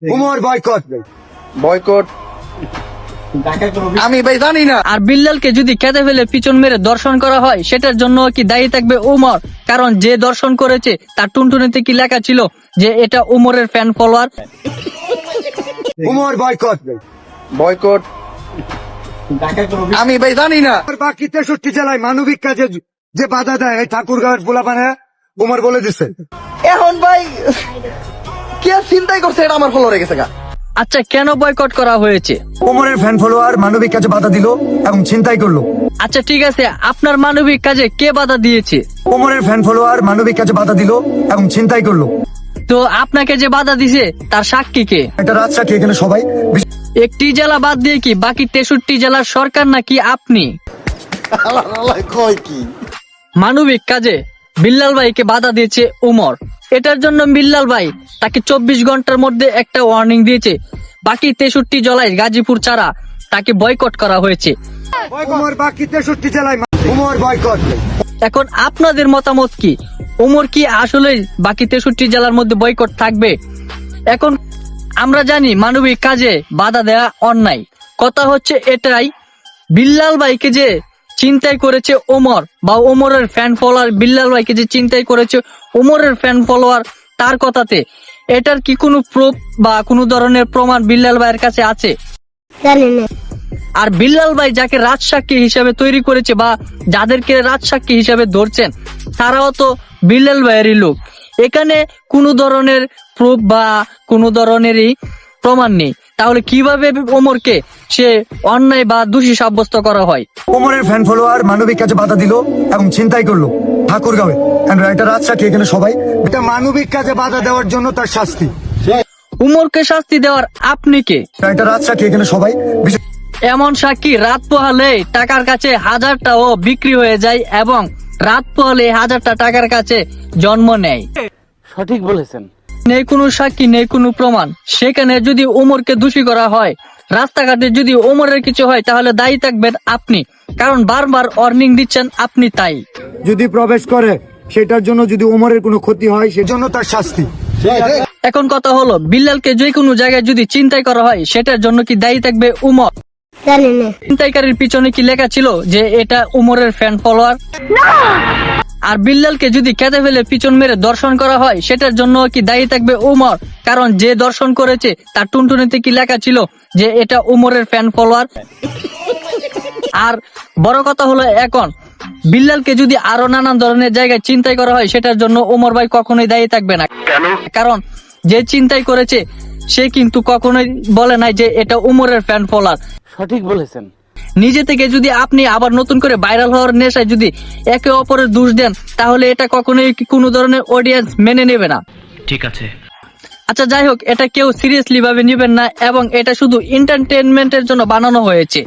Umar boycott boycott আমি ভাই জানি না। আর বিল্লালকে যদি কেঁদে ফেলে পিছন মেরে দর্শন করা হয় সেটার জন্য কি দায়ী থাকবে উমর? কারণ যে দর্শন করেছে তার টুনটুনিতে কি লেখা ছিল যে এটা উমরের fan follower? Umar boycott boycott আমি ভাই জানি না। বাকি 63 জেলায় মানবিক কাজে যে বাধা দেয় এই ঠাকুরগাঁওয়ের পোলাপানে উমর বলে দিচ্ছে। এখন ভাই কে চিন্তাই করছে এটা আমার ফলো রেখেছে গা। আচ্ছা, কেন বয়কট করা হয়েছে? উমরের ফ্যান ফলোয়ার মানবিক কাজে বাধা দিল এবং ছিনতাই করলো। আচ্ছা ঠিক আছে, আপনার মানবিক কাজে কে বাধা দিয়েছে? উমরের ফ্যান ফলোয়ার মানবিক কাজে বাধা দিল এবং ছিনতাই করলো। তো আপনাকে যে বাধা দিছে তার সাক্ষী কে? একটা রাত সাক্ষী এখানে সবাই। একটি জেলা বাদ দিয়ে কি বাকি 63 জেলার সরকার নাকি আপনি? কয় কি মানবিক কাজে বিল্লাল ভাইকে বাধা দিয়েছে উমর। এটার জন্য বিল্লাল ভাই তাকে 24 ঘন্টার মধ্যে একটা ওয়ার্নিং দিয়েছে। বাকি 63 জেলায় গাজীপুর ছাড়া তাকে বয়কট করা হয়েছে। উমর বাকি 63 জেলায় উমর বয়কট। এখন আপনাদের মতামত কি? উমর কি আসলে বাকি 63 জেলার মধ্যে বয়কট থাকবে? এখন আমরা জানি মানবিক কাজে বাধা দেওয়া অন্যায়। কথা হচ্ছে এটাই, বিল্লাল ভাইকে যে চিন্তাই করেছে ওমর বা ওমরের ফ্যান ফলোয়ার, বিল্লাল ভাইকে যে চিন্তাই করেছে ওমরের ফ্যান ফলোয়ার, তার কথাতে এটার কি কোনো প্রুফ বা কোনো ধরনের প্রমাণ বিল্লাল ভাইয়ের কাছে আছে? আর বিল্লাল ভাই যাকে রাজসাক্ষী হিসাবে তৈরি করেছে বা যাদেরকে রাজসাক্ষী হিসাবে ধরছেন তারাও তো বিল্লাল ভাইয়েরই লোক। এখানে কোনো ধরনের প্রুফ বা কোনো ধরনেরই প্রমাণ নেই, তাহলে কিভাবে ওমরকে সে অন্যায় বা দোষী সাব্যস্ত করা হয়? উমরের ফ্যান ফলোয়ার মানবিক কাজে বাধা দিল এবং ছিনতাই করলো ঠাকুরগাঁওয়ে। একটা রাত সাক্ষী এখানে সবাই। এটা মানবিক কাজে বাধা দেওয়ার জন্য তার শাস্তি। উমরকে শাস্তি দেওয়ার আপনি কে? একটা রাত সাক্ষী এখানে সবাই। এমন সাক্ষী রাত পোহালে টাকার কাছে হাজারটাও বিক্রি হয়ে যায় এবং রাত পোহালে হাজারটা টাকার কাছে জন্ম নেয়। সঠিক বলেছেন। নেই কোনো সাক্ষী, নেই কোনো প্রমাণ। সেখানে যদি ওমরকে দোষী করা হয়, রাস্তাঘাটে যদি ওমরের কিছু হয়, তাহলে দায়ী থাকবেন আপনি, কারণ বারবার ওয়ার্নিং দিচ্ছেন আপনি। তাই যদি প্রবেশ করে সেটার জন্য যদি উমরের কোনো ক্ষতি হয় সেজন্য তার শাস্তি। এখন কথা হলো, বিল্লালকে যে কোনো জায়গায় যদি চিন্তাই করা হয় সেটার জন্য কি দায়ী থাকবে উমর? চিন্তাইকারীর পিছনে কি লেখা ছিল যে এটা উমরের ফ্যান ফলোয়ার? আর বিল্লালকে যদি কেঁদে ফেলে পিছন মেরে দর্শন করা হয় সেটার জন্য কি দায়ী থাকবে উমর? কারণ যে দর্শন করেছে তার টুনটুনিতে কি লেখা ছিল যে এটা উমরের ফ্যান ফলোয়ার? আর বড় কথা হলো, এখন বিল্লালকে যদি আরো নানান ধরনের জায়গায় চিন্তাই করা হয় সেটার জন্য উমর ভাই কখনোই দায়ী থাকবে না। কারণ যে চিন্তাই করেছে সে কিন্তু কখনোই বলে নাই যে এটা উমরের ফ্যান ফলোয়ার। সঠিক বলেছেন। নিজে থেকে যদি আপনি আবার নতুন করে ভাইরাল হওয়ার নেশায় যদি একে অপরের দোষ দেন তাহলে এটা কখনোই কোনো ধরনের অডিয়েন্স মেনে নেবে না। ঠিক আছে। আচ্ছা যাই হোক, এটা কেউ সিরিয়াসলি ভাবে নেবেন না এবং এটা শুধু এন্টারটেইনমেন্টের জন্য বানানো হয়েছে।